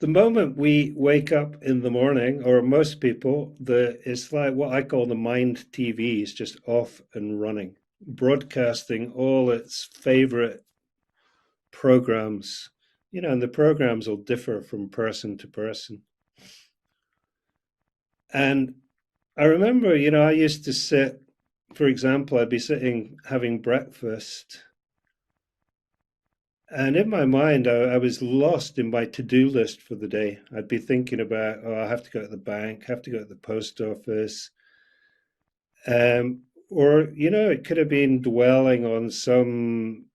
The moment we wake up in the morning, or most people, it's like what I call the mind TV is just off and running, broadcasting all its favorite programs. And the programs will differ from person to person. And I remember, I used to sit, for example, I'd be sitting having breakfast. And in my mind, I was lost in my to-do list for the day. I'd be thinking about, oh, I have to go to the bank, have to go to the post office. Or, it could have been dwelling on some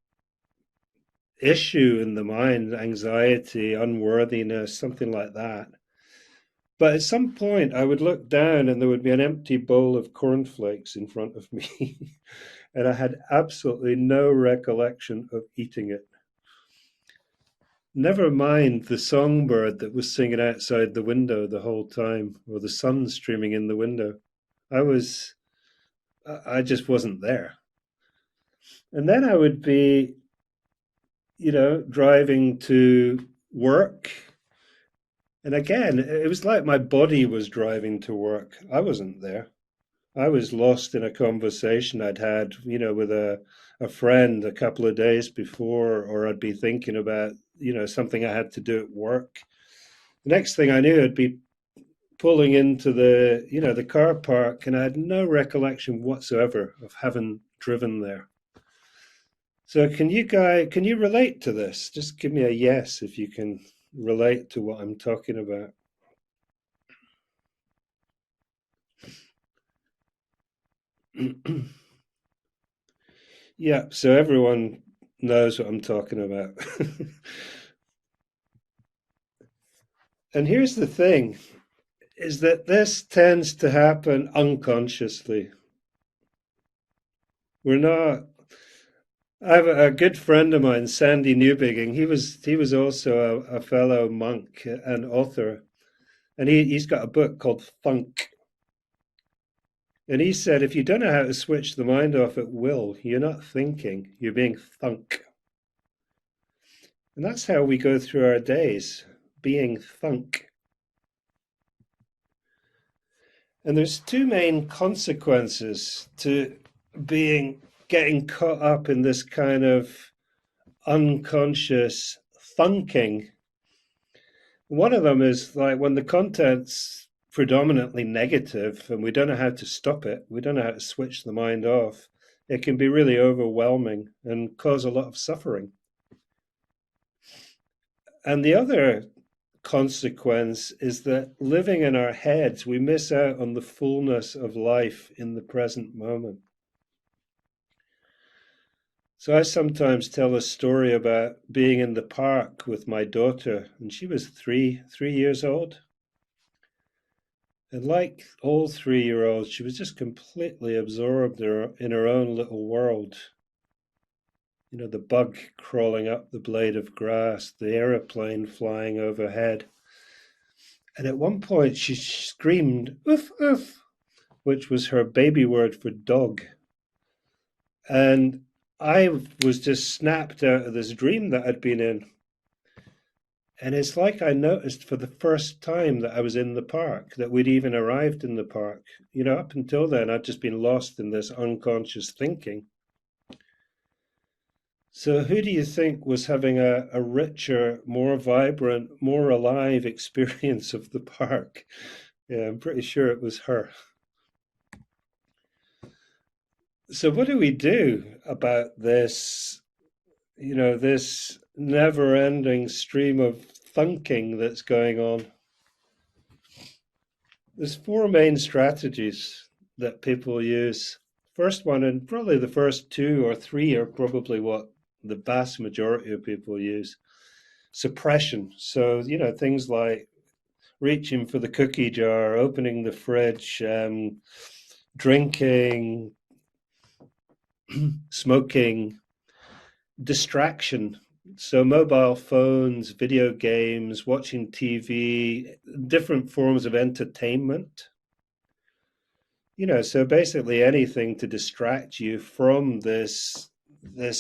issue in the mind, anxiety, unworthiness, something like that. But at some point, I would look down and there would be an empty bowl of cornflakes in front of me. And I had absolutely no recollection of eating it. Never mind the songbird that was singing outside the window the whole time, or the sun streaming in the window. I was, I just wasn't there. And then I would be, driving to work. And again, it was like my body was driving to work. I wasn't there. I was lost in a conversation I'd had, with a friend a couple of days before, or I'd be thinking about, something I had to do at work. The next thing I knew, I'd be pulling into the car park, and I had no recollection whatsoever of having driven there. So can you relate to this? Just give me a yes if you can relate to what I'm talking about. Yeah, so everyone knows what I'm talking about. And here's the thing is that this tends to happen unconsciously. We're not I have a good friend of mine, Sandy Newbigging. He was also a fellow monk and author, and he's got a book called Thunk. And he said, if you don't know how to switch the mind off at will, you're not thinking, you're being thunk. And that's how we go through our days, being thunk. And there's two main consequences to getting caught up in this kind of unconscious thunking. One of them is like when the content's predominantly negative and we don't know how to stop it, we don't know how to switch the mind off, it can be really overwhelming and cause a lot of suffering. And the other consequence is that living in our heads, we miss out on the fullness of life in the present moment. So I sometimes tell a story about being in the park with my daughter, and she was three years old. And like all 3 year olds, she was just completely absorbed in her own little world. The bug crawling up the blade of grass, the aeroplane flying overhead. And at one point, she screamed, "Oof, oof," which was her baby word for dog. And I was just snapped out of this dream that I'd been in. And it's like I noticed for the first time that I was in the park, that we'd even arrived in the park. Up until then, I'd just been lost in this unconscious thinking. So, who do you think was having a richer, more vibrant, more alive experience of the park? Yeah, I'm pretty sure it was her. So, what do we do about this never ending stream of thunking that's going on? There's four main strategies that people use. First one, and probably the first two or three, are probably what the vast majority of people use. Suppression. So, things like reaching for the cookie jar, opening the fridge, drinking, smoking, distraction. So, mobile phones, video games, watching TV, different forms of entertainment. So basically anything to distract you from this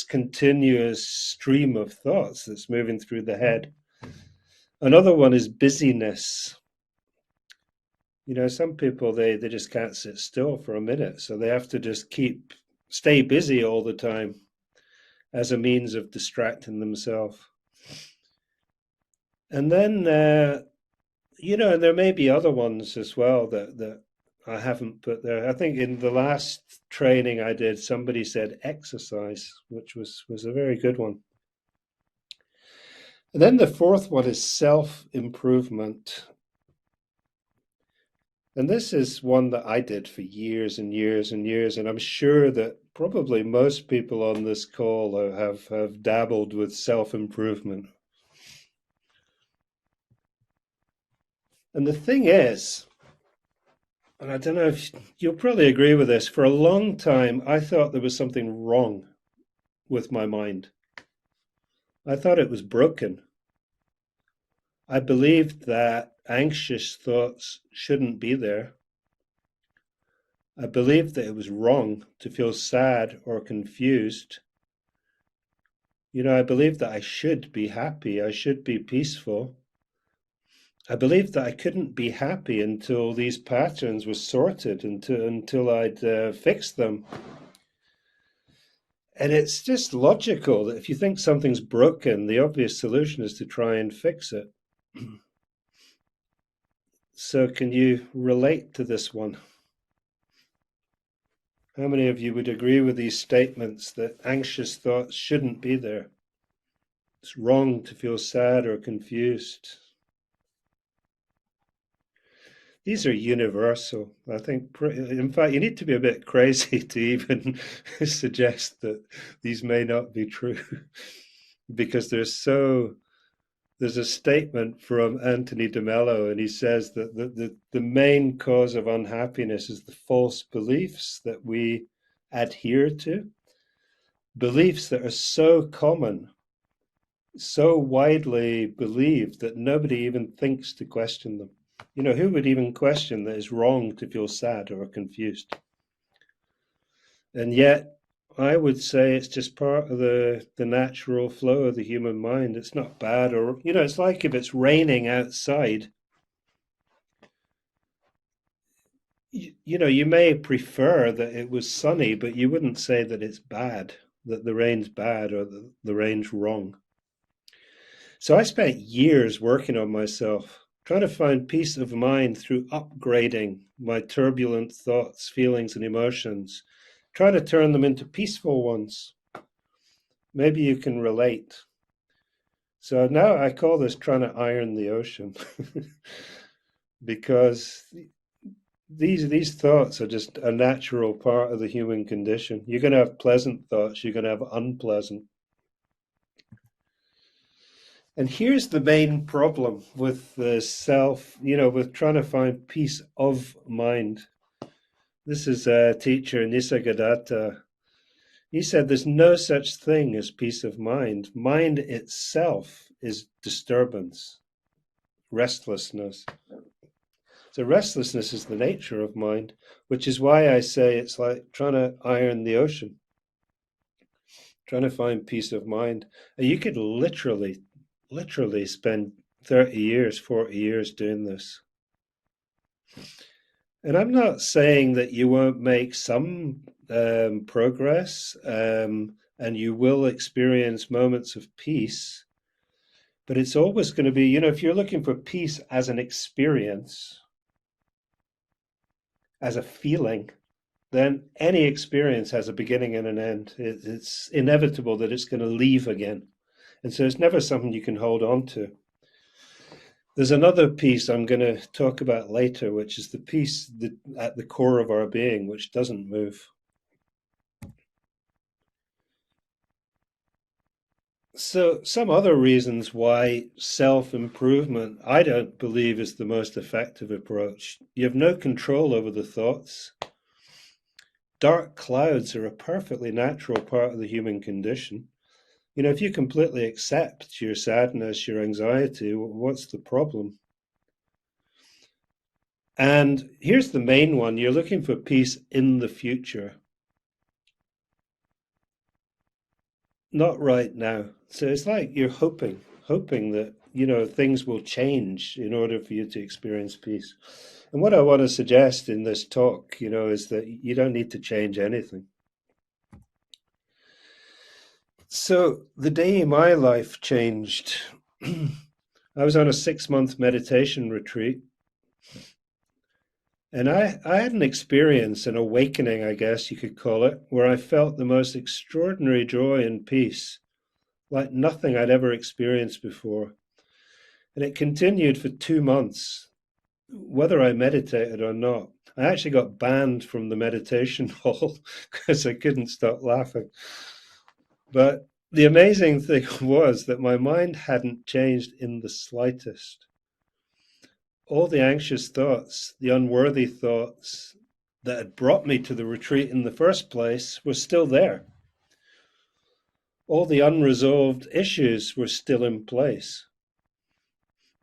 continuous stream of thoughts that's moving through the head. Another one is busyness. Some people they just can't sit still for a minute, so they have to just stay busy all the time as a means of distracting themselves. And then and there may be other ones as well that I haven't put there. I think in the last training I did, somebody said exercise, which was a very good one. And then the fourth one is self-improvement. And this is one that I did for years and years and years, and I'm sure that probably most people on this call have dabbled with self-improvement. And the thing is, and I don't know if you'll probably agree with this, for a long time I thought there was something wrong with my mind. I thought it was broken. I believed that anxious thoughts shouldn't be there. I believed that it was wrong to feel sad or confused. I believed that I should be happy, I should be peaceful. I believed that I couldn't be happy until these patterns were sorted, until I'd fixed them. And it's just logical that if you think something's broken, the obvious solution is to try and fix it. So, can you relate to this one? How many of you would agree with these statements that anxious thoughts shouldn't be there? It's wrong to feel sad or confused. These are universal. I think, in fact, you need to be a bit crazy to even suggest that these may not be true, because there's a statement from Anthony de Mello, and he says that the main cause of unhappiness is the false beliefs that we adhere to, beliefs that are so common, so widely believed that nobody even thinks to question them. Who would even question that it's wrong to feel sad or confused? And yet, I would say it's just part of the natural flow of the human mind. It's not bad, or, it's like if it's raining outside, you may prefer that it was sunny, but you wouldn't say that it's bad, that the rain's bad or the rain's wrong. So I spent years working on myself, trying to find peace of mind through upgrading my turbulent thoughts, feelings, and emotions, trying to turn them into peaceful ones. Maybe you can relate. So now I call this trying to iron the ocean because these thoughts are just a natural part of the human condition. You're going to have pleasant thoughts, you're going to have unpleasant. And here's the main problem with the self, with trying to find peace of mind. This is a teacher, Nisargadatta. He said there's no such thing as peace of mind. Mind itself is disturbance, restlessness. So restlessness is the nature of mind, which is why I say it's like trying to iron the ocean, trying to find peace of mind. And you could literally spend 30 years, 40 years doing this. And I'm not saying that you won't make some progress and you will experience moments of peace, but it's always going to be, if you're looking for peace as an experience, as a feeling, then any experience has a beginning and an end. It's inevitable that it's going to leave again. And so it's never something you can hold on to. There's another piece I'm going to talk about later, which is the piece at the core of our being, which doesn't move. So some other reasons why self-improvement, I don't believe, is the most effective approach. You have no control over the thoughts. Dark clouds are a perfectly natural part of the human condition. If you completely accept your sadness, your anxiety, what's the problem? And here's the main one. You're looking for peace in the future. Not right now. So it's like you're hoping that things will change in order for you to experience peace. And what I want to suggest in this talk, is that you don't need to change anything. So the day my life changed, I was on a 6-month meditation retreat, and I had an experience, an awakening, I guess you could call it, where I felt the most extraordinary joy and peace, like nothing I'd ever experienced before. And it continued for 2 months, whether I meditated or not. I actually got banned from the meditation hall because I couldn't stop laughing. But the amazing thing was that my mind hadn't changed in the slightest. All the anxious thoughts, the unworthy thoughts that had brought me to the retreat in the first place were still there. All the unresolved issues were still in place.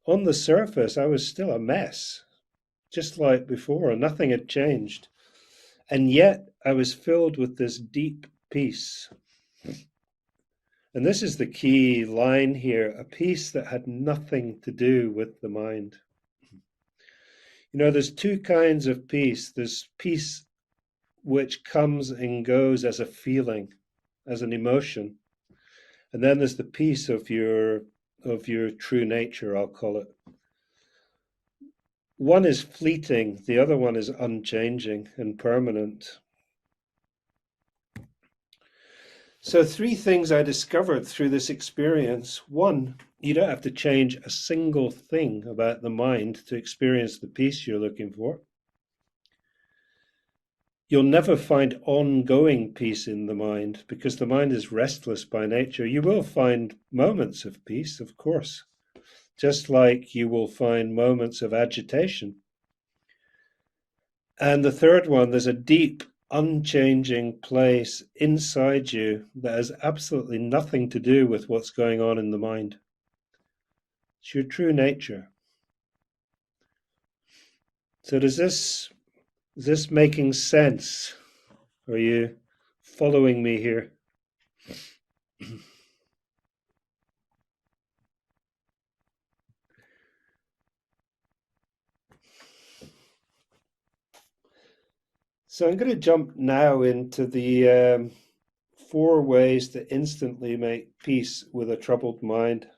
On the surface, I was still a mess, just like before. Nothing had changed. And yet I was filled with this deep peace. And this is the key line here, a peace that had nothing to do with the mind. There's two kinds of peace. There's peace which comes and goes as a feeling, as an emotion. And then there's the peace of your true nature, I'll call it. One is fleeting, the other one is unchanging and permanent. So 3 things I discovered through this experience. One, you don't have to change a single thing about the mind to experience the peace you're looking for. You'll never find ongoing peace in the mind because the mind is restless by nature. You will find moments of peace, of course, just like you will find moments of agitation. And the third one, there's a deep, unchanging place inside you that has absolutely nothing to do with what's going on in the mind. It's your true nature. So is this making sense? Are you following me here? So I'm going to jump now into the 4 ways to instantly make peace with a troubled mind.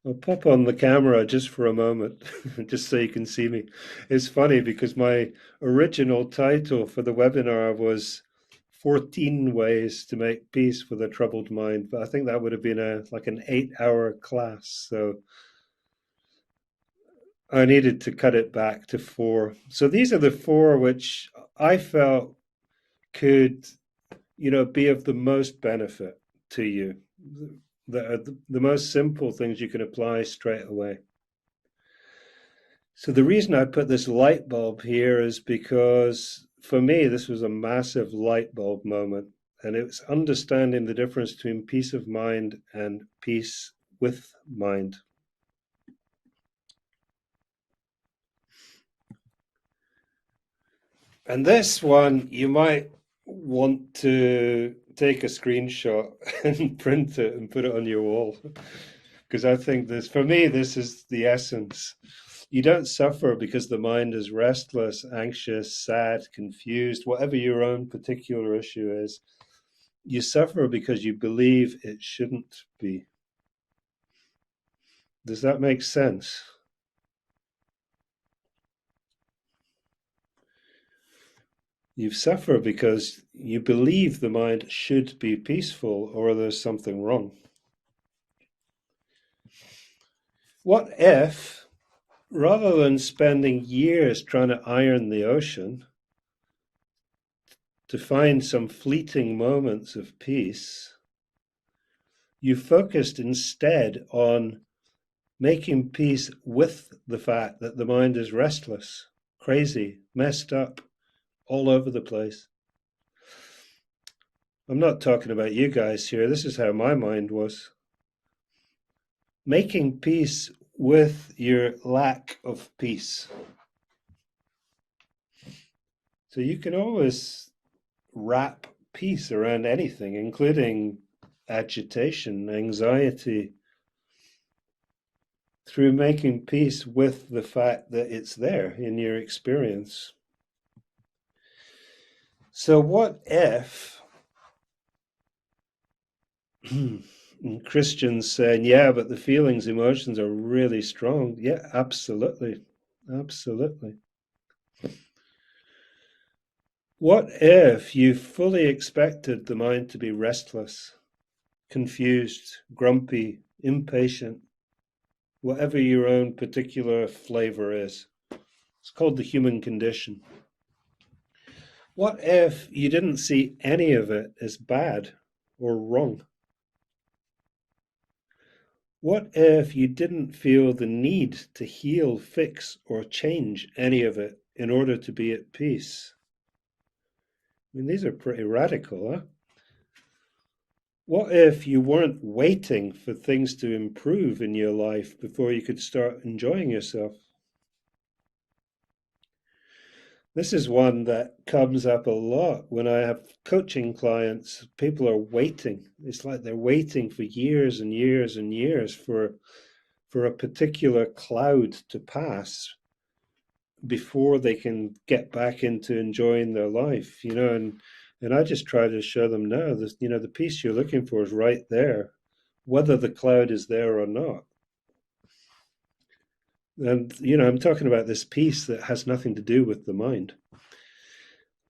I'll pop on the camera just for a moment, just so you can see me. It's funny because my original title for the webinar was 14 ways to make peace with a troubled mind, but I think that would have been like an 8-hour class. So I needed to cut it back to 4. So these are the 4 which I felt could, be of the most benefit to you. The most simple things you can apply straight away. So the reason I put this light bulb here is because for me, this was a massive light bulb moment. And it's understanding the difference between peace of mind and peace with mind. And this one, you might want to take a screenshot and print it and put it on your wall. Because I think for me, this is the essence. You don't suffer because the mind is restless, anxious, sad, confused, whatever your own particular issue is. You suffer because you believe it shouldn't be. Does that make sense? You suffer because you believe the mind should be peaceful or there's something wrong. What if, rather than spending years trying to iron the ocean to find some fleeting moments of peace, you focused instead on making peace with the fact that the mind is restless, crazy, messed up, all over the place? I'm not talking about you guys here. This is how my mind was. Making peace with your lack of peace. So you can always wrap peace around anything, including agitation, anxiety, through making peace with the fact that it's there in your experience. So, what if Christians saying, yeah, but the feelings, emotions are really strong? Yeah, absolutely. Absolutely. What if you fully expected the mind to be restless, confused, grumpy, impatient, whatever your own particular flavor is? It's called the human condition. What if you didn't see any of it as bad or wrong? What if you didn't feel the need to heal, fix, or change any of it in order to be at peace? I mean, these are pretty radical, huh? What if you weren't waiting for things to improve in your life before you could start enjoying yourself? This is one that comes up a lot when I have coaching clients. People are waiting. It's like they're waiting for years and years and years for a particular cloud to pass before they can get back into enjoying their life, and I just try to show them, no, this, the peace you're looking for is right there, whether the cloud is there or not. And I'm talking about this peace that has nothing to do with the mind.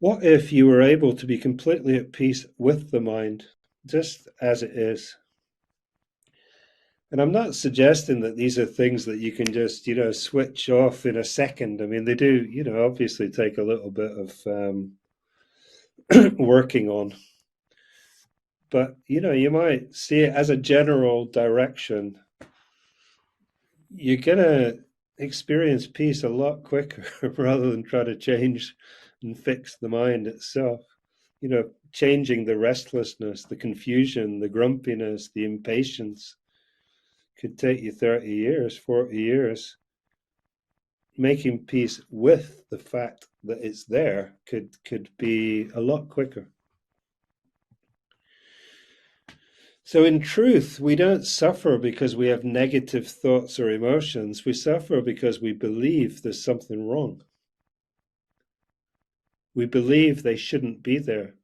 What if you were able to be completely at peace with the mind, just as it is? And I'm not suggesting that these are things that you can just, switch off in a second. I mean, they do, obviously take a little bit of working on. But, you might see it as a general direction. You're going to experience peace a lot quicker rather than try to change and fix the mind itself. Changing the restlessness, the confusion, the grumpiness, the impatience could take you 30 years, 40 years. Making peace with the fact that it's there could be a lot quicker. So in truth, we don't suffer because we have negative thoughts or emotions. We suffer because we believe there's something wrong. We believe they shouldn't be there.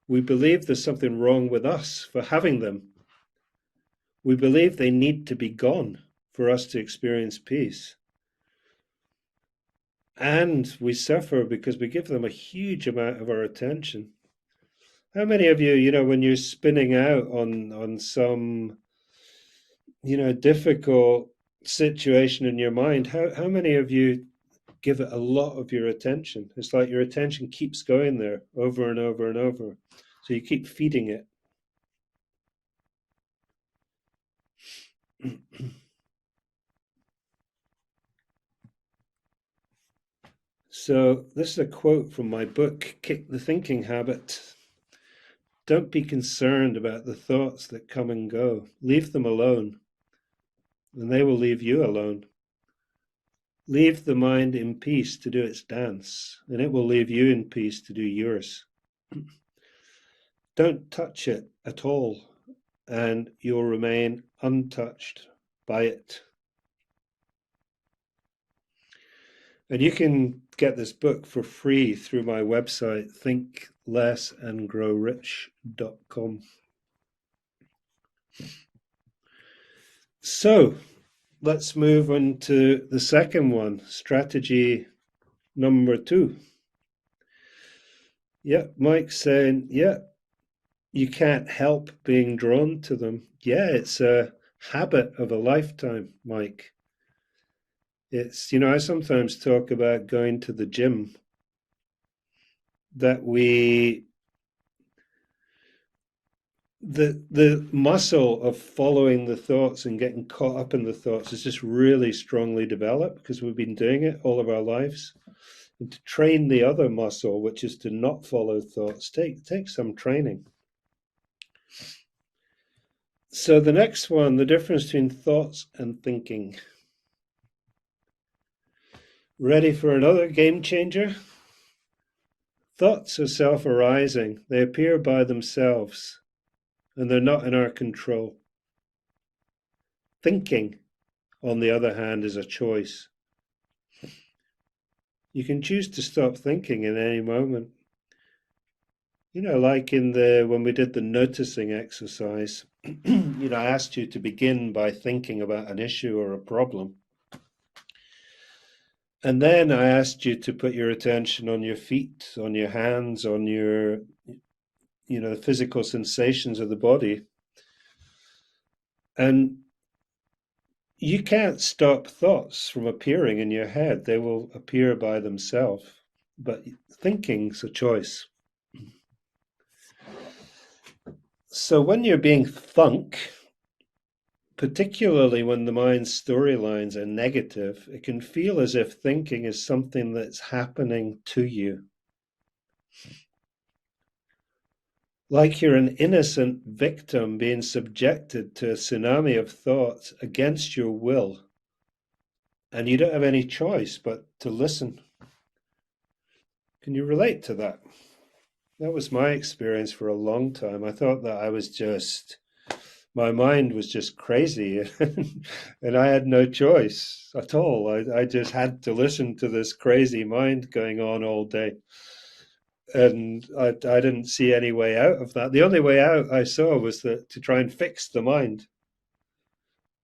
We believe there's something wrong with us for having them. We believe they need to be gone for us to experience peace. And we suffer because we give them a huge amount of our attention. How many of you, when you're spinning out on some, difficult situation in your mind, how many of you give it a lot of your attention? It's like your attention keeps going there over and over and over. So you keep feeding it. So this is a quote from my book, Kick the Thinking Habit. Don't be concerned about the thoughts that come and go. Leave them alone, and they will leave you alone. Leave the mind in peace to do its dance, and it will leave you in peace to do yours. Don't touch it at all, and you'll remain untouched by it. And you can get this book for free through my website, thinklessandgrowrich.com. So let's move on to the second one, strategy number 2. Yeah, Mike's saying, yeah, you can't help being drawn to them. Yeah, it's a habit of a lifetime, Mike. It's, I sometimes talk about going to the gym, that the muscle of following the thoughts and getting caught up in the thoughts is just really strongly developed because we've been doing it all of our lives. And to train the other muscle, which is to not follow thoughts, take some training. So the next one, the difference between thoughts and thinking. Ready for another game changer? Thoughts are self-arising. They appear by themselves and they're not in our control. Thinking, on the other hand, is a choice. You can choose to stop thinking in any moment. Like when we did the noticing exercise, I asked you to begin by thinking about an issue or a problem. And then I asked you to put your attention on your feet, on your hands, on your, the physical sensations of the body. And you can't stop thoughts from appearing in your head. They will appear by themselves. But thinking's a choice. So when you're being thunk, particularly when the mind's storylines are negative, it can feel as if thinking is something that's happening to you. Like you're an innocent victim being subjected to a tsunami of thoughts against your will, and you don't have any choice but to listen. Can you relate to that? That was my experience for a long time. I thought that my mind was just crazy, and I had no choice at all. I just had to listen to this crazy mind going on all day. And I didn't see any way out of that. The only way out I saw was to try and fix the mind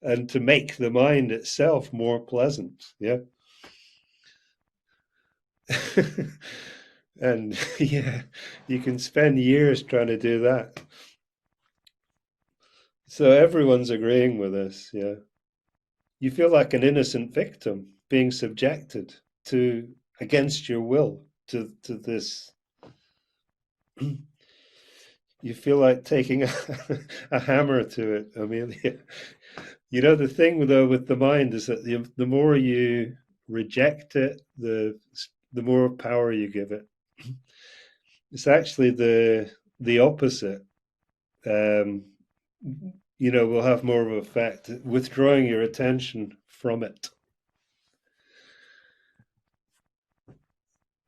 and to make the mind itself more pleasant. Yeah. And yeah, you can spend years trying to do that. So everyone's agreeing with this. Yeah. You feel like an innocent victim being subjected to, against your will, to this. You feel like taking a hammer to it, Amelia. The thing though with the mind is that the more you reject it, the more power you give it. It's actually the opposite. Um, will have more of an effect, withdrawing your attention from it.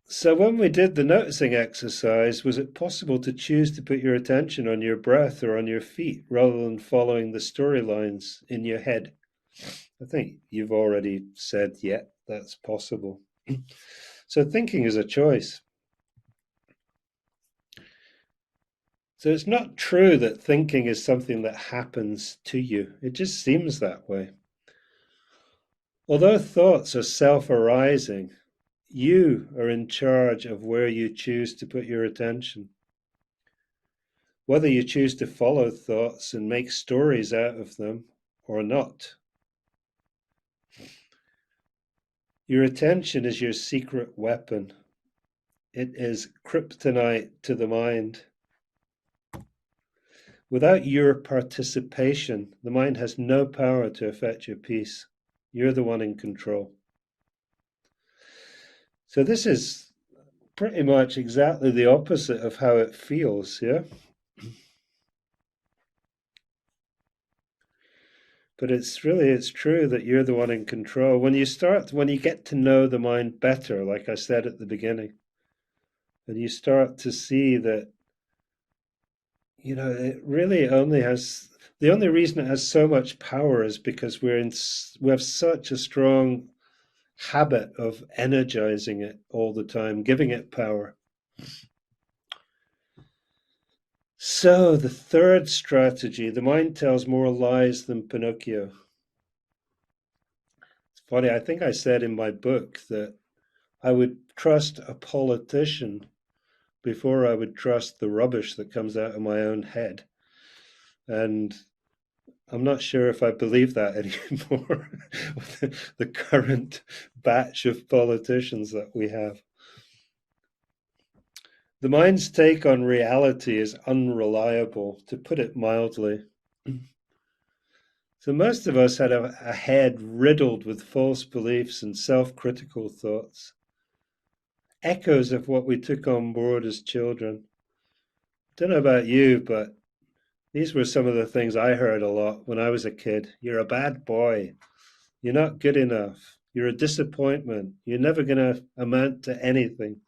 So when we did the noticing exercise, was it possible to choose to put your attention on your breath or on your feet rather than following the storylines in your head? I think you've already said, yeah, that's possible. So thinking is a choice. So it's not true that thinking is something that happens to you. It just seems that way. Although thoughts are self-arising, you are in charge of where you choose to put your attention. Whether you choose to follow thoughts and make stories out of them or not. Your attention is your secret weapon. It is kryptonite to the mind. Without your participation, the mind has no power to affect your peace. You're the one in control. So this is pretty much exactly the opposite of how it feels, yeah? But it's true that you're the one in control. When you get to know the mind better, like I said at the beginning, and you start to see that, it really only has, the only reason it has so much power is because we have such a strong habit of energizing it all the time, giving it power. So the third strategy, the mind tells more lies than Pinocchio. It's funny, I think I said in my book that I would trust a politician before I would trust the rubbish that comes out of my own head. And I'm not sure if I believe that anymore with the current batch of politicians that we have. The mind's take on reality is unreliable, to put it mildly. So most of us had a head riddled with false beliefs and self-critical thoughts, echoes of what we took on board as children. Don't know about you, but these were some of the things I heard a lot when I was a kid. You're a bad boy. You're not good enough. You're a disappointment. You're never going to amount to anything.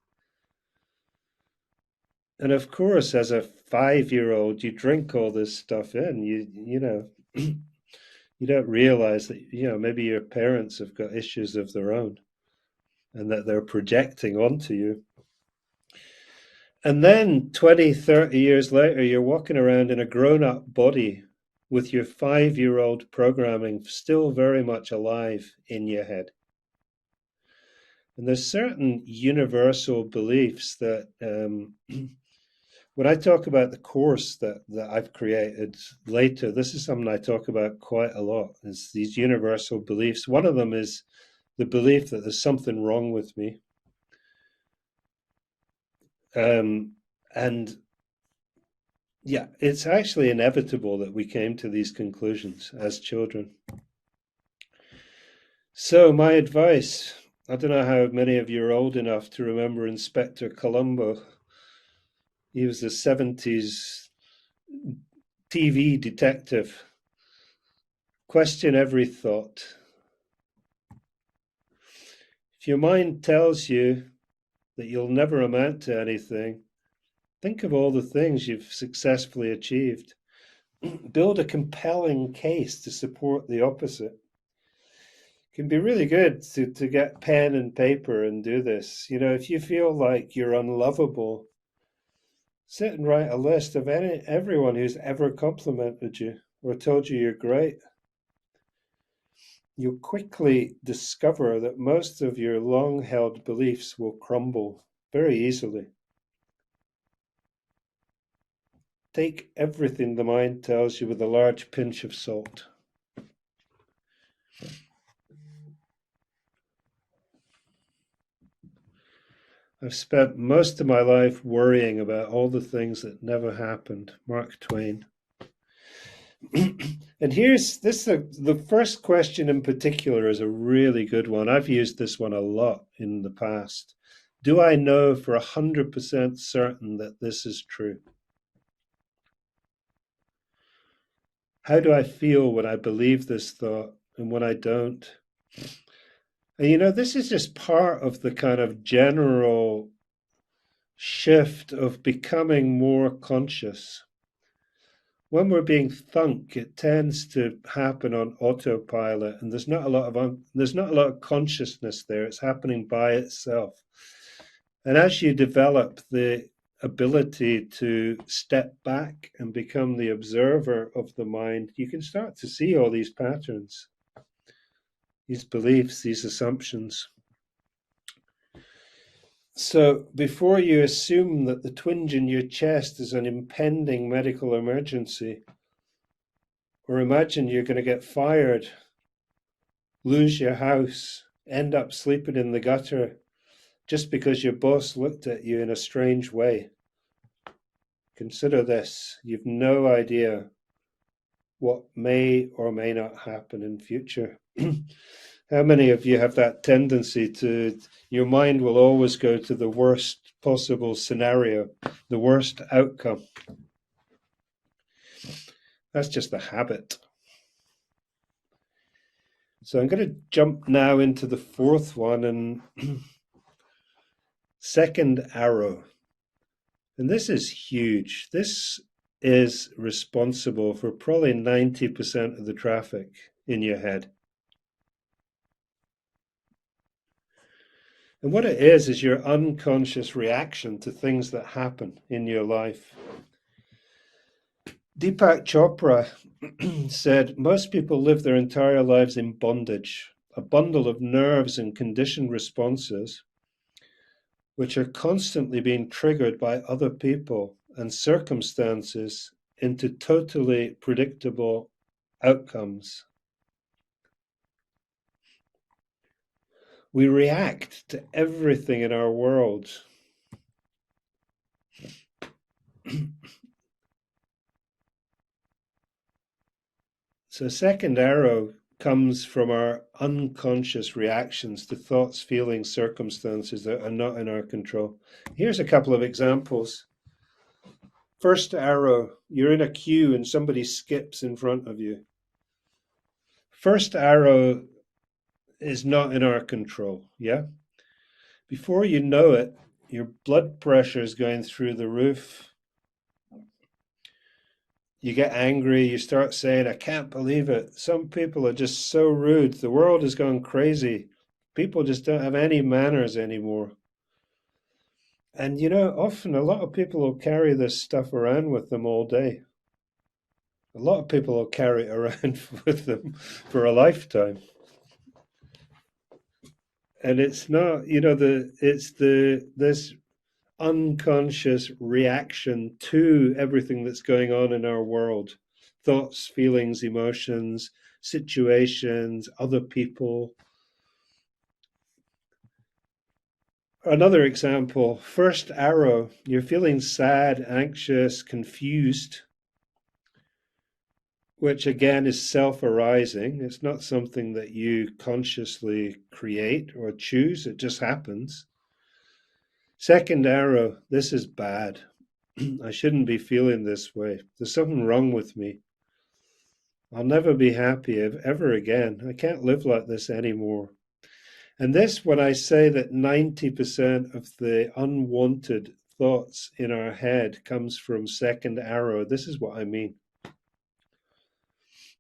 And of course, as a 5-year-old, you drink all this stuff in. You know, you don't realize that, maybe your parents have got issues of their own and that they're projecting onto you. And then 20, 30 years later, you're walking around in a grown-up body with your 5-year-old programming still very much alive in your head. And there's certain universal beliefs that when I talk about the course that I've created later, this is something I talk about quite a lot, is these universal beliefs. One of them is the belief that there's something wrong with me. And yeah, it's actually inevitable that we came to these conclusions as children. So my advice, I don't know how many of you are old enough to remember Inspector Columbo. He was the 70s TV detective. Question every thought. If your mind tells you that you'll never amount to anything, think of all the things you've successfully achieved. Build a compelling case to support the opposite. It can be really good to get pen and paper and do this. If you feel like you're unlovable, sit and write a list of everyone who's ever complimented you or told you you're great. You'll quickly discover that most of your long-held beliefs will crumble very easily. Take everything the mind tells you with a large pinch of salt. I've spent most of my life worrying about all the things that never happened. Mark Twain. And the first question in particular is a really good one. I've used this one a lot in the past. Do I know for 100% certain that this is true? How do I feel when I believe this thought and when I don't? And this is just part of the kind of general shift of becoming more conscious. When we're being thunk, it tends to happen on autopilot, and there's not a lot of consciousness there. It's happening by itself. And as you develop the ability to step back and become the observer of the mind, you can start to see all these patterns, these beliefs, these assumptions. So before you assume that the twinge in your chest is an impending medical emergency, or imagine you're going to get fired, lose your house, end up sleeping in the gutter just because your boss looked at you in a strange way, consider this. You've no idea what may or may not happen in future. How many of you have that tendency to, your mind will always go to the worst possible scenario, the worst outcome? That's just a habit. So I'm going to jump now into the fourth one, and second arrow. And this is huge. This is responsible for probably 90% of the traffic in your head. And what it is your unconscious reaction to things that happen in your life. Deepak Chopra said, most people live their entire lives in bondage, a bundle of nerves and conditioned responses, which are constantly being triggered by other people and circumstances into totally predictable outcomes. We react to everything in our world. So second arrow comes from our unconscious reactions to thoughts, feelings, circumstances that are not in our control. Here's a couple of examples. First arrow, you're in a queue and somebody skips in front of you. First arrow is not in our control, yeah? Before you know it, your blood pressure is going through the roof. You get angry, you start saying, I can't believe it. Some people are just so rude. The world has gone crazy. People just don't have any manners anymore. And often a lot of people will carry this stuff around with them all day. A lot of people will carry it around with them for a lifetime. And it's not, it's this unconscious reaction to everything that's going on in our world: thoughts, feelings, emotions, situations, other people. Another example: first arrow, you're feeling sad, anxious, confused, which again is self arising. It's not something that you consciously create or choose, it just happens. Second arrow, this is bad. I shouldn't be feeling this way. There's something wrong with me. I'll never be happy ever again. I can't live like this anymore. And this, when I say that 90% of the unwanted thoughts in our head comes from second arrow, this is what I mean.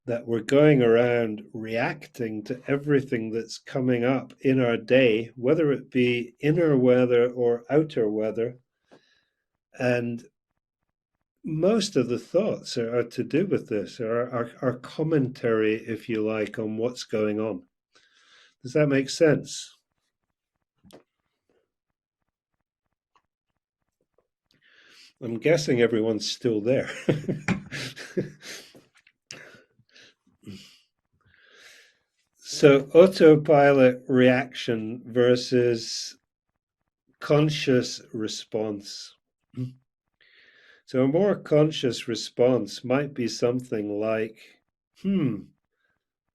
That we're going around reacting to everything that's coming up in our day, whether it be inner weather or outer weather. And most of the thoughts are to do with this, are commentary, if you like, on what's going on. Does that make sense? I'm guessing everyone's still there. So, autopilot reaction versus conscious response. So, a more conscious response might be something like,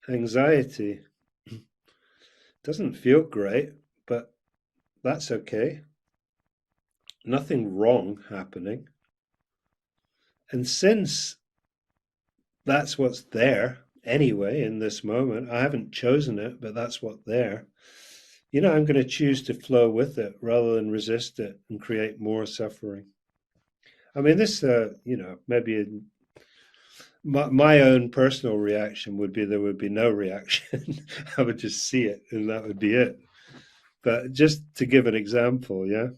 anxiety. Doesn't feel great, but that's okay. Nothing wrong happening. And since that's what's there anyway in this moment, I haven't chosen it, but that's what's there. I'm going to choose to flow with it rather than resist it and create more suffering. I mean, this, maybe my own personal reaction would be there would be no reaction. I would just see it and that would be it. But just to give an example, yeah,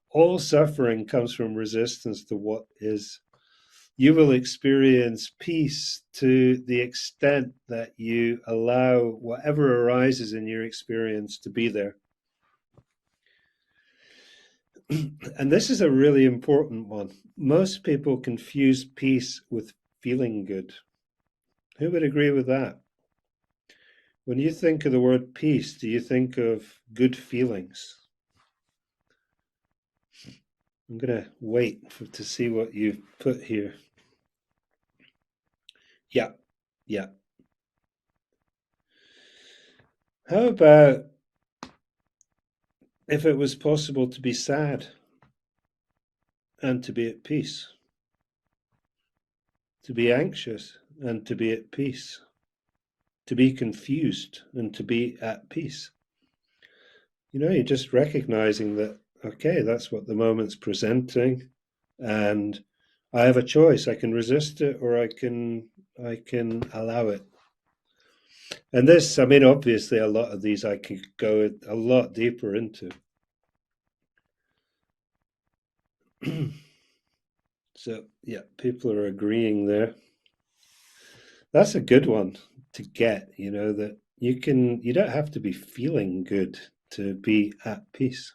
all suffering comes from resistance to what is. You will experience peace to the extent that you allow whatever arises in your experience to be there. And this is a really important one. Most people confuse peace with feeling good. Who would agree with that? When you think of the word peace, do you think of good feelings? I'm going to wait to see what you've put here. Yeah, yeah. How about if it was possible to be sad and to be at peace? To be anxious and to be at peace? To be confused and to be at peace? You're just recognizing that, okay, that's what the moment's presenting, and I have a choice. I can resist it or I can allow it. And this, I mean, obviously a lot of these I could go a lot deeper into. So yeah, people are agreeing there. That's a good one to get, that you don't have to be feeling good to be at peace.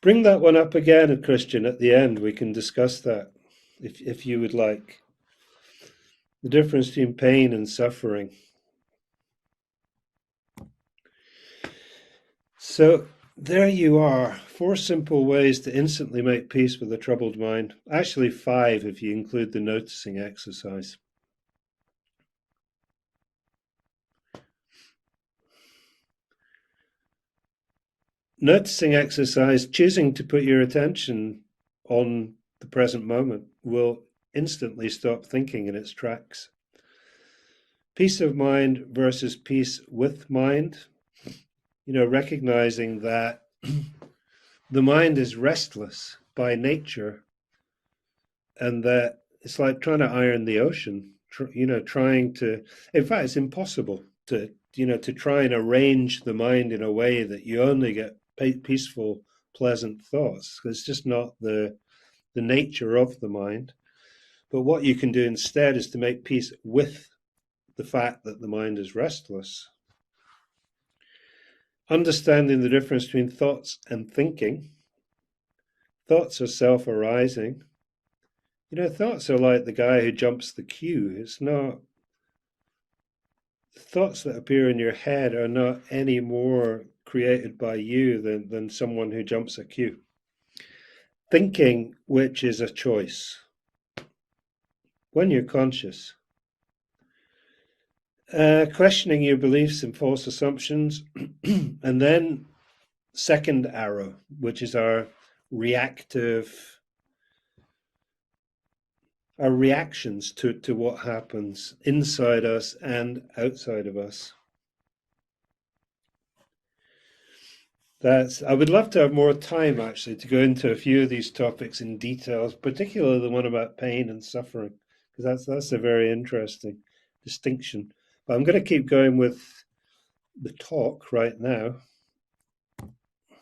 Bring that one up again, Christian, at the end. We can discuss that if you would like. The difference between pain and suffering. So there you are. 4 simple ways to instantly make peace with a troubled mind. Actually, 5 if you include the noticing exercise. Noticing exercise, choosing to put your attention on the present moment, will instantly stop thinking in its tracks. Peace of mind versus peace with mind. Recognizing that the mind is restless by nature, and that it's like trying to iron the ocean. Trying to. In fact, it's impossible to try and arrange the mind in a way that you only get peaceful, pleasant thoughts. It's just not the nature of the mind. But what you can do instead is to make peace with the fact that the mind is restless. Understanding the difference between thoughts and thinking. Thoughts are self arising. Thoughts are like the guy who jumps the queue. It's not, thoughts that appear in your head are not any more created by you than someone who jumps a queue. Thinking, which is a choice. When you're conscious, questioning your beliefs and false assumptions, and then second arrow, which is our reactions to what happens inside us and outside of us. I would love to have more time actually to go into a few of these topics in details, particularly the one about pain and suffering, because that's a very interesting distinction. But I'm going to keep going with the talk right now.